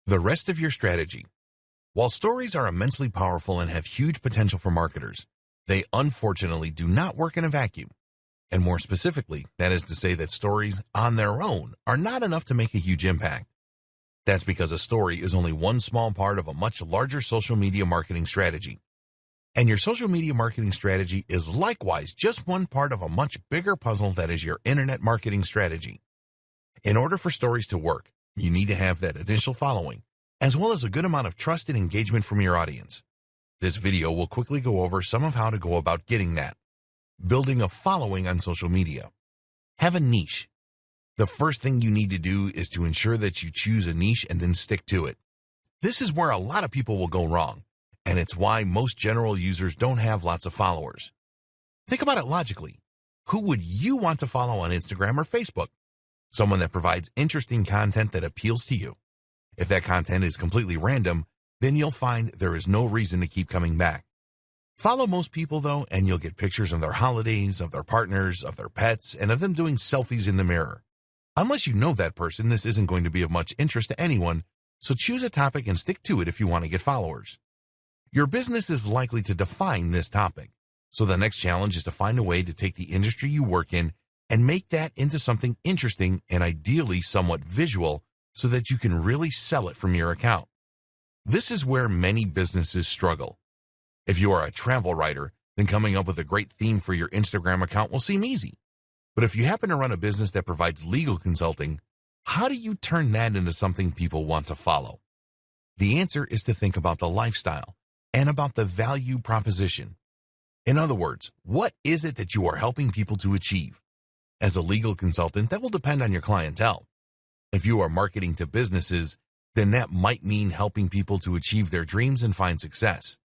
The rest of your strategy. While stories are immensely powerful and have huge potential for marketers, they unfortunately do not work in a vacuum. And more specifically, that is to say that stories on their own are not enough to make a huge impact. That's because a story is only one small part of a much larger social media marketing strategy. And your social media marketing strategy is likewise just one part of a much bigger puzzle that is your internet marketing strategy. In order for stories to work, you need to have that initial following, as well as a good amount of trust and engagement from your audience. This video will quickly go over some of how to go about getting that. Building a following on social media. Have a niche. The first thing you need to do is to ensure that you choose a niche and then stick to it. This is where a lot of people will go wrong, and it's why most general users don't have lots of followers. Think about it logically. Who would you want to follow on Instagram or Facebook? Someone that provides interesting content that appeals to you. If that content is completely random, then you'll find there is no reason to keep coming back. Follow most people, though, and you'll get pictures of their holidays, of their partners, of their pets, and of them doing selfies in the mirror. Unless you know that person, this isn't going to be of much interest to anyone, so choose a topic and stick to it if you want to get followers. Your business is likely to define this topic, so the next challenge is to find a way to take the industry you work in and make that into something interesting and ideally somewhat visual so that you can really sell it from your account. This is where many businesses struggle. If you are a travel writer, then coming up with a great theme for your Instagram account will seem easy. But if you happen to run a business that provides legal consulting, how do you turn that into something people want to follow? The answer is to think about the lifestyle and about the value proposition. In other words, what is it that you are helping people to achieve? As a legal consultant, that will depend on your clientele. If you are marketing to businesses, then that might mean helping people to achieve their dreams and find success.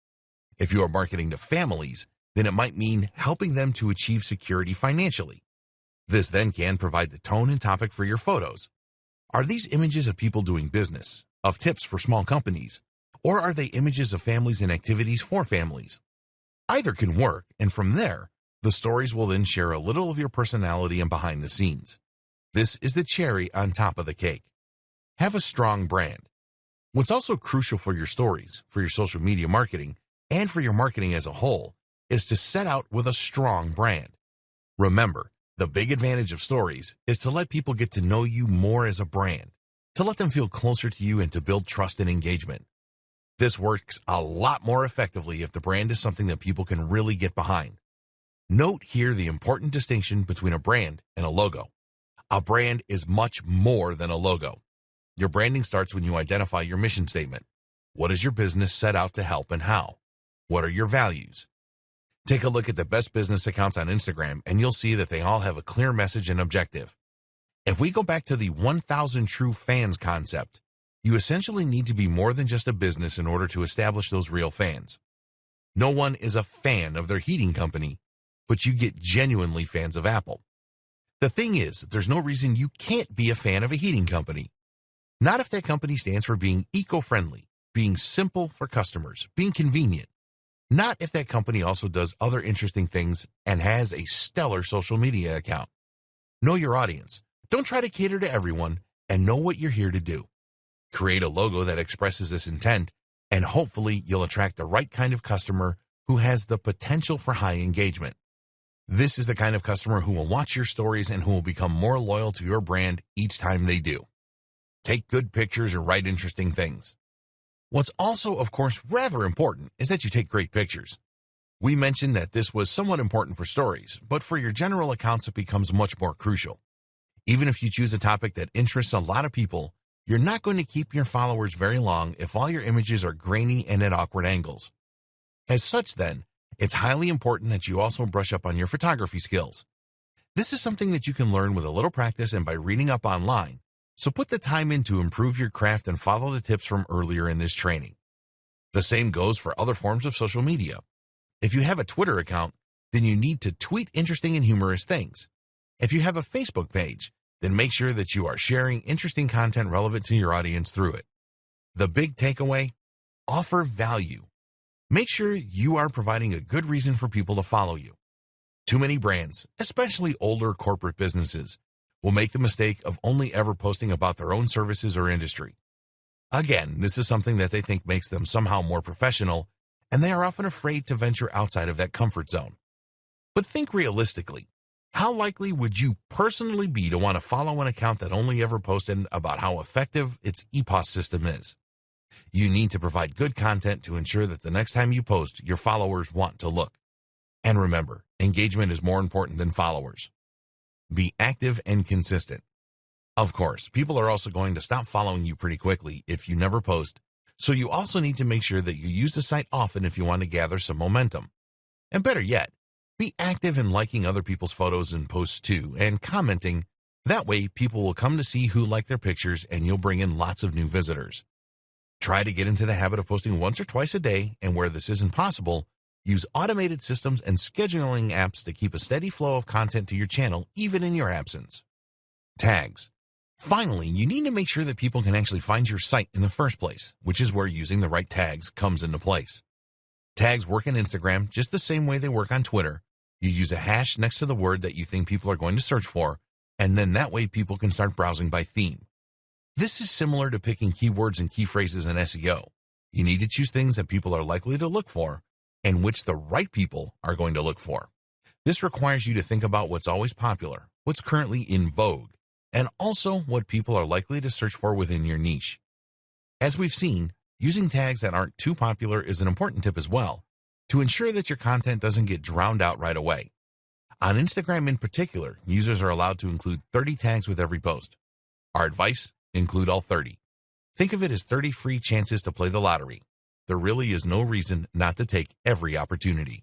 If you are marketing to families, then it might mean helping them to achieve security financially. This then can provide the tone and topic for your photos. Are these images of people doing business, of tips for small companies, or are they images of families and activities for families? Either can work, and from there, the stories will then share a little of your personality and behind the scenes. This is the cherry on top of the cake. Have a strong brand. What's also crucial for your stories, for your social media marketing, and for your marketing as a whole, is to set out with a strong brand. Remember, the big advantage of stories is to let people get to know you more as a brand, to let them feel closer to you and to build trust and engagement. This works a lot more effectively if the brand is something that people can really get behind. Note here the important distinction between a brand and a logo. A brand is much more than a logo. Your branding starts when you identify your mission statement. What is your business set out to help and how? What are your values? Take a look at the best business accounts on Instagram and you'll see that they all have a clear message and objective. If we go back to the 1,000 true fans concept, you essentially need to be more than just a business in order to establish those real fans. No one is a fan of their heating company, but you get genuinely fans of Apple. The thing is, there's no reason you can't be a fan of a heating company. Not if that company stands for being eco-friendly, being simple for customers, being convenient. Not if that company also does other interesting things and has a stellar social media account. Know your audience. Don't try to cater to everyone, and know what you're here to do. Create a logo that expresses this intent, and hopefully you'll attract the right kind of customer who has the potential for high engagement. This is the kind of customer who will watch your stories and who will become more loyal to your brand each time they do. Take good pictures and write interesting things. What's also, of course, rather important is that you take great pictures. We mentioned that this was somewhat important for stories, but for your general accounts it becomes much more crucial. Even if you choose a topic that interests a lot of people, you're not going to keep your followers very long if all your images are grainy and at awkward angles. As such, then, it's highly important that you also brush up on your photography skills. This is something that you can learn with a little practice and by reading up online, so put the time in to improve your craft and follow the tips from earlier in this training. The same goes for other forms of social media. If you have a Twitter account, then you need to tweet interesting and humorous things. If you have a Facebook page, then make sure that you are sharing interesting content relevant to your audience through it. The big takeaway: offer value. Make sure you are providing a good reason for people to follow you. Too many brands, especially older corporate businesses, will make the mistake of only ever posting about their own services or industry. Again, this is something that they think makes them somehow more professional, and they are often afraid to venture outside of that comfort zone. But think realistically. How likely would you personally be to want to follow an account that only ever posted about how effective its EPOS system is? You need to provide good content to ensure that the next time you post, your followers want to look. And remember, engagement is more important than followers. Be active and consistent. Of course, people are also going to stop following you pretty quickly if you never post, so you also need to make sure that you use the site often if you want to gather some momentum. And better yet, be active in liking other people's photos and posts too, and commenting. That way, people will come to see who like their pictures and you'll bring in lots of new visitors. Try to get into the habit of posting once or twice a day, and where this isn't possible, use automated systems and scheduling apps to keep a steady flow of content to your channel even in your absence. Tags. Finally, you need to make sure that people can actually find your site in the first place, which is where using the right tags comes into place. Tags work in Instagram just the same way they work on Twitter. You use a hash next to the word that you think people are going to search for, and then that way people can start browsing by theme. This is similar to picking keywords and key phrases in SEO. You need to choose things that people are likely to look for, and which the right people are going to look for. This requires you to think about what's always popular, what's currently in vogue, and also what people are likely to search for within your niche. As we've seen, using tags that aren't too popular is an important tip as well, to ensure that your content doesn't get drowned out right away. On Instagram in particular, users are allowed to include 30 tags with every post. Our advice: include all 30. Think of it as 30 free chances to play the lottery. There really is no reason not to take every opportunity.